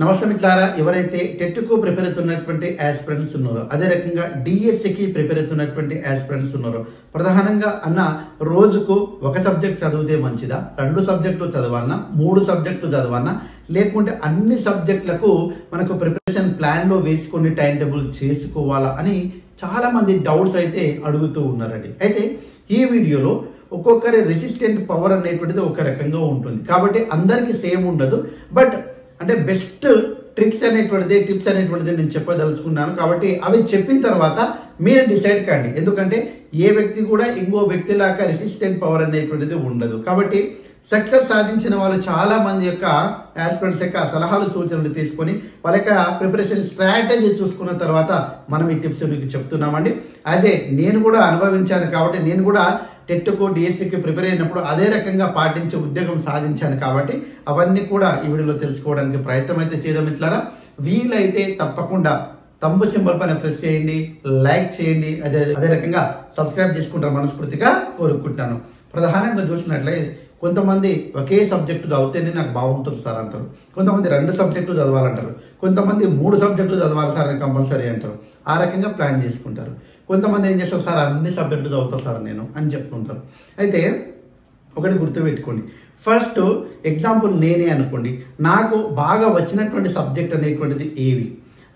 నమస్తే మిత్రులారా, ఎవరైతే టెట్కు ప్రిపేర్ అవుతున్నటువంటి ఆస్పిరెంట్స్ ఉన్నారో, అదే రకంగా డిఎస్సికి ప్రిపేర్ అవుతున్నటువంటి ఆస్పిరెంట్స్ ఉన్నారో, ప్రధానంగా అన్న రోజుకు ఒక సబ్జెక్ట్ చదివితే మంచిదా, 2 సబ్జెక్టులు చదవాలన్నా, 3 సబ్జెక్టులు చదవాలన్నా, లేకుంటే అన్ని సబ్జెక్టులకు మనకు ప్రిపరేషన్ ప్లాన్ లో వేసుకొని టైం టేబుల్ చేసుకోవాలా అని చాలా మంది డౌట్స్ అయితే అడుగుతూ ఉన్నారండి. అయితే ఈ వీడియోలో ఒక్కొక్కరి రెసిస్టెంట్ పవర్ అనేటువంటిది ఒక రకంగా ఉంటుంది కాబట్టి అందరికీ సేమ్ ఉండదు. బట్ అంటే బెస్ట్ ట్రిక్స్ అనేటువంటిది, టిప్స్ అనేటువంటిది నేను చెప్పదలుచుకున్నాను. కాబట్టి అవి చెప్పిన తర్వాత మీరు డిసైడ్ కండి. ఎందుకంటే ఏ వ్యక్తి కూడా ఇంకో వ్యక్తి లాగా రెసిస్టెంట్ పవర్ అనేటువంటిది ఉండదు. కాబట్టి సక్సెస్ సాధించిన వాళ్ళు చాలా మంది యొక్క ఆస్పిరెంట్స్ యొక్క సలహాలు సూచనలు తీసుకొని వాళ్ళ యొక్క ప్రిపరేషన్ స్ట్రాటజీ చూసుకున్న తర్వాత మనం ఈ టిప్స్ మీకు చెప్తున్నామండి. అదే నేను కూడా అనుభవించాను కాబట్టి, నేను కూడా టెట్కు డిఎస్సికి ప్రిపేర్ అయినప్పుడు అదే రకంగా పాటించి ఉద్యోగం సాధించాను కాబట్టి అవన్నీ కూడా ఈ వీడియోలో తెలుసుకోవడానికి ప్రయత్నం అయితే చేద్దాం మిత్రులారా. వీలైతే తప్పకుండా తంబు సింబల్ పైన ప్రెస్ చేయండి, లైక్ చేయండి, అదే రకంగా సబ్స్క్రైబ్ చేసుకుంటారు మనస్ఫూర్తిగా కోరుకుంటాను. ప్రధానంగా చూసినట్లయితే కొంతమంది ఒకే సబ్జెక్టు చదివితేనే నాకు బాగుంటుంది సార్ అంటారు, కొంతమంది 2 సబ్జెక్టులు చదవాలంటారు, కొంతమంది 3 సబ్జెక్టులు చదవాలి సార్ అని కంపల్సరీ అంటారు. ఆ రకంగా ప్లాన్ చేసుకుంటారు. కొంతమంది ఏం చేస్తారు, సార్ అన్ని సబ్జెక్టులు చదువుతా సార్ నేను అని చెప్తుంటారు. అయితే ఒకటి గుర్తుపెట్టుకోండి, ఫస్ట్ ఎగ్జాంపుల్ నేనే అనుకోండి, నాకు బాగా వచ్చినటువంటి సబ్జెక్ట్ అనేటువంటిది ఏవి,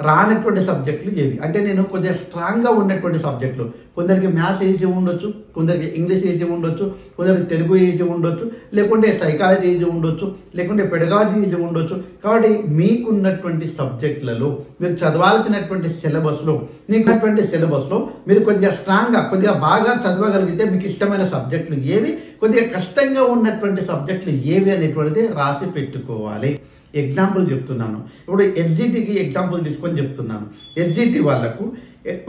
రానటువంటి సబ్జెక్టులు ఏవి, అంటే నేను కొద్దిగా స్ట్రాంగ్గా ఉన్నటువంటి సబ్జెక్టులు, కొందరికి మ్యాథ్స్ ఈజీ ఉండొచ్చు, కొందరికి ఇంగ్లీష్ ఈజీ ఉండొచ్చు, కొందరికి తెలుగు ఈజీ ఉండొచ్చు, లేకుంటే సైకాలజీ ఈజీ ఉండొచ్చు, లేకుంటే పెడగాలజీ ఈజీ ఉండొచ్చు. కాబట్టి మీకున్నటువంటి సబ్జెక్టులలో మీరు చదవాల్సినటువంటి సిలబస్లో, మీకున్నటువంటి సిలబస్లో మీరు కొద్దిగా స్ట్రాంగ్గా, కొద్దిగా బాగా చదవగలిగితే మీకు ఇష్టమైన సబ్జెక్టులు ఏవి, కొద్దిగా కష్టంగా ఉన్నటువంటి సబ్జెక్టులు ఏవి అనేటువంటిది రాసి పెట్టుకోవాలి. ఎగ్జాంపుల్ చెప్తున్నాను, ఇప్పుడు ఎస్జిటికి ఎగ్జాంపుల్ తీసుకొని చెప్తున్నాను. ఎస్జిటి వాళ్ళకు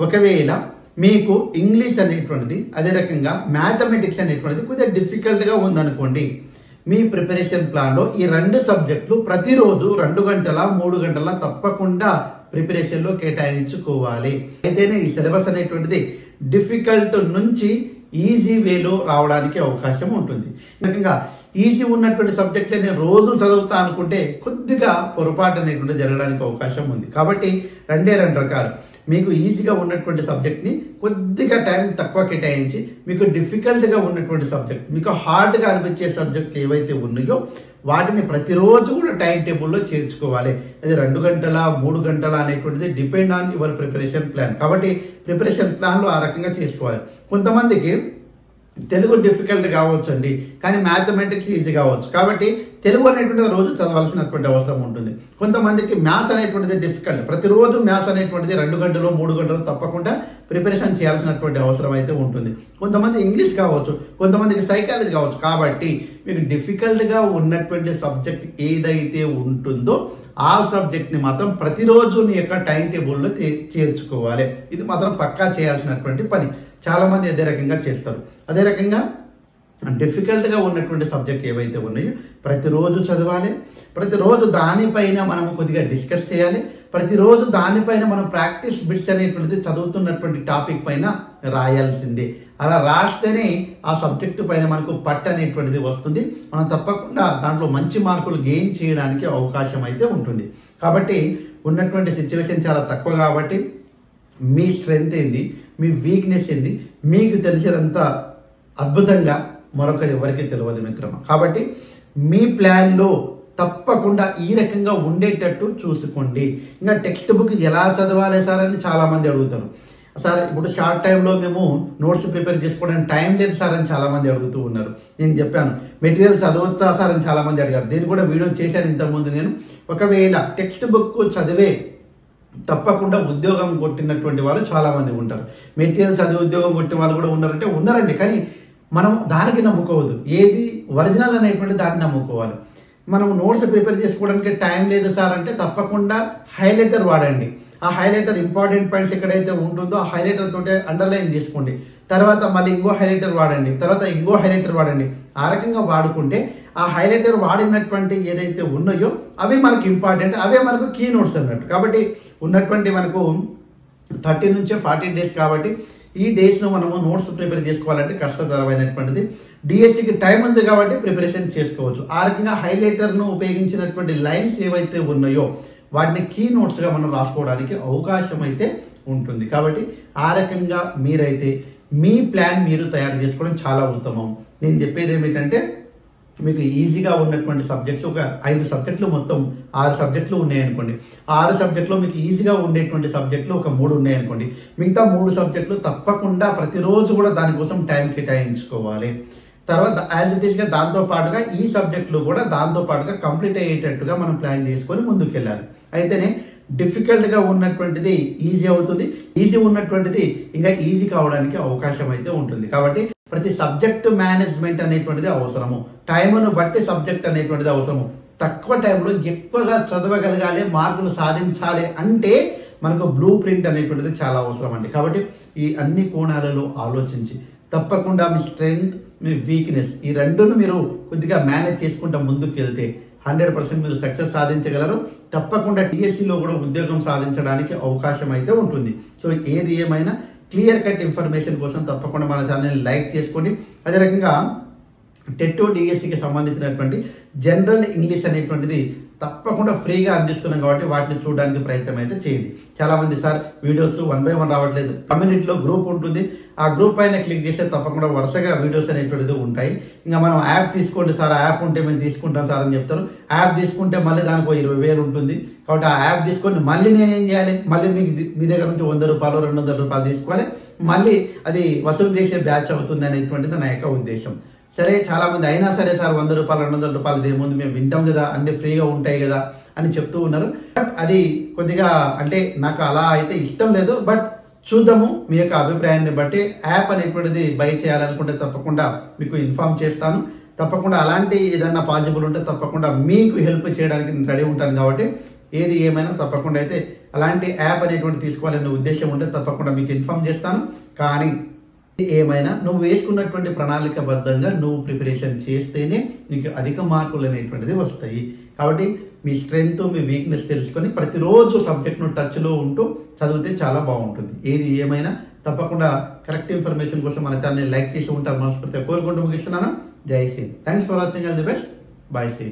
ఒకవేళ మీకు ఇంగ్లీష్ అనేటువంటిది, అదే రకంగా మ్యాథమెటిక్స్ అనేటువంటిది కొద్దిగా డిఫికల్ట్గా ఉందనుకోండి, మీ ప్రిపరేషన్ ప్లాన్లో ఈ 2 సబ్జెక్టులు ప్రతిరోజు 2 గంటల 3 గంటల తప్పకుండా ప్రిపరేషన్లో కేటాయించుకోవాలి. అయితేనే ఈ సిలబస్ అనేటువంటిది డిఫికల్ట్ నుంచి ఈజీ వేలో రావడానికి అవకాశం ఉంటుంది. రకంగా ఈజీ ఉన్నటువంటి సబ్జెక్ట్లే నేను రోజు చదువుతా అనుకుంటే కొద్దిగా పొరపాటు అనేటువంటి జరగడానికి అవకాశం ఉంది. కాబట్టి 2 రకాలు, మీకు ఈజీగా ఉన్నటువంటి సబ్జెక్ట్ని కొద్దిగా టైం తక్కువ కేటాయించి, మీకు డిఫికల్ట్గా ఉన్నటువంటి సబ్జెక్ట్, మీకు హార్డ్గా అనిపించే సబ్జెక్ట్ ఏవైతే ఉన్నాయో వాటిని ప్రతిరోజు కూడా టైం టేబుల్లో చేర్చుకోవాలి. అది 2 గంటల 3 గంటల అనేటువంటిది depend on your preparation plan. కాబట్టి ప్రిపరేషన్ ప్లాన్లో ఆ రకంగా చేసుకోవాలి. కొంతమందికి తెలుగు డిఫికల్ట్ కావచ్చు అండి, కానీ మ్యాథమెటిక్స్ ఈజీ కావచ్చు. కాబట్టి తెలుగు అనేటువంటిది రోజు చదవాల్సినటువంటి అవసరం ఉంటుంది. కొంతమందికి మ్యాథ్స్ అనేటువంటిది డిఫికల్ట్, ప్రతిరోజు మ్యాథ్స్ అనేటువంటిది 2 గంటలు 3 గంటలు తప్పకుండా ప్రిపరేషన్ చేయాల్సినటువంటి అవసరం అయితే ఉంటుంది. కొంతమంది ఇంగ్లీష్ కావచ్చు, కొంతమందికి సైకాలజీ కావచ్చు. కాబట్టి మీకు డిఫికల్ట్గా ఉన్నటువంటి సబ్జెక్ట్ ఏదైతే ఉంటుందో ఆ సబ్జెక్ట్ని మాత్రం ప్రతిరోజు నీ యొక్క టైం టేబుల్లో చేర్చుకోవాలి. ఇది మాత్రం పక్కా చేయాల్సినటువంటి పని. చాలా మంది అదే రకంగా చేస్తారు. అదే రకంగా డిఫికల్ట్గా ఉన్నటువంటి సబ్జెక్ట్ ఏవైతే ఉన్నాయో ప్రతిరోజు చదవాలి, ప్రతిరోజు దానిపైన మనం కొద్దిగా డిస్కస్ చేయాలి, ప్రతిరోజు దానిపైన మనం ప్రాక్టీస్ బిట్స్ అనేటువంటిది చదువుతున్నటువంటి టాపిక్ పైన రాయాల్సిందే. అలా రాస్తేనే ఆ సబ్జెక్టు పైన మనకు పట్టు అనేటువంటిది వస్తుంది. మనం తప్పకుండా దాంట్లో మంచి మార్కులు గెయిన్ చేయడానికి అవకాశం అయితే ఉంటుంది. కాబట్టి ఉన్నటువంటి సిచ్యువేషన్ చాలా తక్కువ కాబట్టి మీ స్ట్రెంగ్త్ ఏంది, మీ వీక్నెస్ ఏంది మీకు తెలిసినంత అద్భుతంగా మరొకరు ఎవరికి తెలియదు మిత్రమా. కాబట్టి మీ ప్లాన్లో తప్పకుండా ఈ రకంగా ఉండేటట్టు చూసుకోండి. ఇంకా టెక్స్ట్ బుక్ ఎలా చదవాలి సార్ అని చాలామంది అడుగుతారు. సార్ ఇప్పుడు షార్ట్ టైంలో మేము నోట్స్ ప్రిపేర్ చేసుకోవడానికి టైం లేదు సార్ అని చాలామంది అడుగుతూ ఉన్నారు. నేను చెప్పాను మెటీరియల్ చదవచ్చా సార్ అని చాలామంది అడిగారు. దీన్ని కూడా వీడియో చేశాను ఇంతకుముందు నేను. ఒకవేళ టెక్స్ట్ బుక్ చదివే తప్పకుండా ఉద్యోగం కొట్టినటువంటి వాళ్ళు చాలా మంది ఉంటారు. మెటీరియల్ చదివి ఉద్యోగం కొట్టిన వాళ్ళు కూడా ఉన్నారంటే ఉన్నారండి. కానీ మనం దానికి నమ్ముకోవద్దు, ఏది ఒరిజినల్ అనేటువంటి దాన్ని నమ్ముకోవాలి. మనం నోట్స్ ప్రిపేర్ చేసుకోవడానికి టైం లేదు సార్ అంటే తప్పకుండా హైలైటర్ వాడండి. ఆ హైలైటర్ ఇంపార్టెంట్ పాయింట్స్ ఎక్కడైతే ఉంటుందో ఆ హైలైటర్ తోటి అండర్లైన్ చేసుకోండి. తర్వాత మళ్ళీ ఇంకో హైలైటర్ వాడండి, తర్వాత ఇంకో హైలైటర్ వాడండి. ఆ రకంగా వాడుకుంటే ఆ హైలైటర్ వాడినటువంటి ఏదైతే ఉన్నాయో అవి మనకు ఇంపార్టెంట్, అవే మనకు కీ నోట్స్ అన్నట్టు. కాబట్టి ఉన్నటువంటి మనకు 30 నుంచి 40 డేస్ కాబట్టి ఈ డేస్ ను మనము నోట్స్ ప్రిపేర్ చేసుకోవాలంటే కష్టతరమైనటువంటిది. డిఎస్సికి టైం ఉంది కాబట్టి ప్రిపరేషన్ చేసుకోవచ్చు. ఆ రకంగా హైలైటర్ ను ఉపయోగించినటువంటి లైన్స్ ఏవైతే ఉన్నాయో వాటిని కీ నోట్స్ గా మనం రాసుకోవడానికి అవకాశం అయితే ఉంటుంది. కాబట్టి ఆ రకంగా మీరైతే మీ ప్లాన్ మీరు తయారు చేసుకోవడం చాలా ఉత్తమం. నేను చెప్పేది ఏమిటంటే మీకు ఈజీగా ఉన్నటువంటి సబ్జెక్టులు ఒక 5 సబ్జెక్టులు మొత్తం 6 సబ్జెక్టులు ఉన్నాయనుకోండి. 6 సబ్జెక్టులో మీకు ఈజీగా ఉండేటువంటి సబ్జెక్టులు ఒక 3 ఉన్నాయనుకోండి. మిగతా 3 సబ్జెక్టులు తప్పకుండా ప్రతిరోజు కూడా దానికోసం టైం కేటాయించుకోవాలి. తర్వాత యాజ్ ఇట్ ఈస్ గా దాంతో పాటుగా ఈ సబ్జెక్టులు కూడా దాంతో పాటుగా కంప్లీట్ అయ్యేటట్టుగా మనం ప్లాన్ చేసుకొని ముందుకెళ్ళాలి. అయితేనే డిఫికల్ట్ గా ఉన్నటువంటిది ఈజీ అవుతుంది, ఈజీ ఉన్నటువంటిది ఇంకా ఈజీ కావడానికి అవకాశం అయితే ఉంటుంది. కాబట్టి ప్రతి సబ్జెక్ట్ మేనేజ్మెంట్ అనేటువంటిది అవసరము. టైమును బట్టి సబ్జెక్ట్ అనేటువంటిది అవసరము. తక్కువ టైంలో ఎక్కువగా చదవగలగాలి, మార్కులు సాధించాలి అంటే మనకు బ్లూ ప్రింట్ అనేటువంటిది చాలా అవసరం అండి. కాబట్టి ఈ అన్ని కోణాలలో ఆలోచించి తప్పకుండా మీ స్ట్రెంగ్త్, మీ వీక్నెస్ ఈ రెండును మీరు కొద్దిగా మేనేజ్ చేసుకుంటూ ముందుకు వెళ్తే 100% మీరు సక్సెస్ సాధించగలరు. తప్పకుండా టీఎస్సీలో కూడా ఉద్యోగం సాధించడానికి అవకాశం అయితే ఉంటుంది. సో ఏది ఏమైనా క్లియర్ కట్ ఇన్ఫర్మేషన్ కోసం తప్పకుండా మన ఛానల్ని లైక్ చేసుకోండి. అదే రకంగా టెట్ డిఎస్సికి సంబంధించినటువంటి జనరల్ ఇంగ్లీష్ అనేటువంటిది తప్పకుండా ఫ్రీగా అందిస్తున్నాం కాబట్టి వాటిని చూడడానికి ప్రయత్నం అయితే చేయండి. చాలా మంది సార్ వీడియోస్ 1 by 1 రావట్లేదు. కమ్యూనిటీలో గ్రూప్ ఉంటుంది, ఆ గ్రూప్ పైన క్లిక్ చేస్తే తప్పకుండా వరుసగా వీడియోస్ అనేటువంటిది ఉంటాయి. ఇంకా మనం యాప్ తీసుకోండి సార్, ఆ యాప్ ఉంటే మేము తీసుకుంటాం సార్ అని చెప్తారు. యాప్ తీసుకుంటే మళ్ళీ దానికి 20,000 ఉంటుంది. కాబట్టి ఆ యాప్ తీసుకొని మళ్ళీ నేనేం చేయాలి, మళ్ళీ మీకు మీ దగ్గర నుంచి 100 రూపాయలు 200 రూపాయలు తీసుకోవాలి, మళ్ళీ అది వసూలు చేసే బ్యాచ్ అవుతుంది అనేటువంటిది నా యొక్క ఉద్దేశం. సరే చాలా మంది అయినా సరే సార్ 100 రూపాయలు 200 రూపాయలు ఏముంది మేము వింటాం కదా, అన్ని ఫ్రీగా ఉంటాయి కదా అని చెప్తూ ఉన్నారు. బట్ అది కొద్దిగా అంటే నాకు అలా అయితే ఇష్టం లేదు. బట్ చూద్దాము, మీ యొక్క అభిప్రాయాన్ని బట్టి యాప్ అనేటువంటిది బై చేయాలనుకుంటే తప్పకుండా మీకు ఇన్ఫార్మ్ చేస్తాను. తప్పకుండా అలాంటి ఏదన్నా పాసిబుల్ ఉంటే తప్పకుండా మీకు హెల్ప్ చేయడానికి నేను రెడీ ఉంటాను. కాబట్టి ఏది ఏమైనా తప్పకుండా అయితే అలాంటి యాప్ అనేటువంటి తీసుకోవాలనే ఉద్దేశం ఉంటే తప్పకుండా మీకు ఇన్ఫార్మ్ చేస్తాను. కానీ ఏమైనా నువ్వు వేసుకున్నటువంటి ప్రణాళికబద్ధంగా నువ్వు ప్రిపరేషన్ చేస్తేనే నీకు అధిక మార్కులు అనేటువంటిది వస్తాయి. కాబట్టి మీ స్ట్రెంగ్త్, మీ వీక్నెస్ తెలుసుకొని ప్రతిరోజు సబ్జెక్ట్ను టచ్లో ఉంటూ చదివితే చాలా బాగుంటుంది. ఏది ఏమైనా తప్పకుండా కరెక్ట్ ఇన్ఫర్మేషన్ కోసం మన ఛానల్ని లైక్ చేసి ఉంటారు మనస్ఫూర్తిగా కోరుకుంటూ ముగిస్తున్నాను. Jai Hind. Thanks for watching. All the best. Bye. See.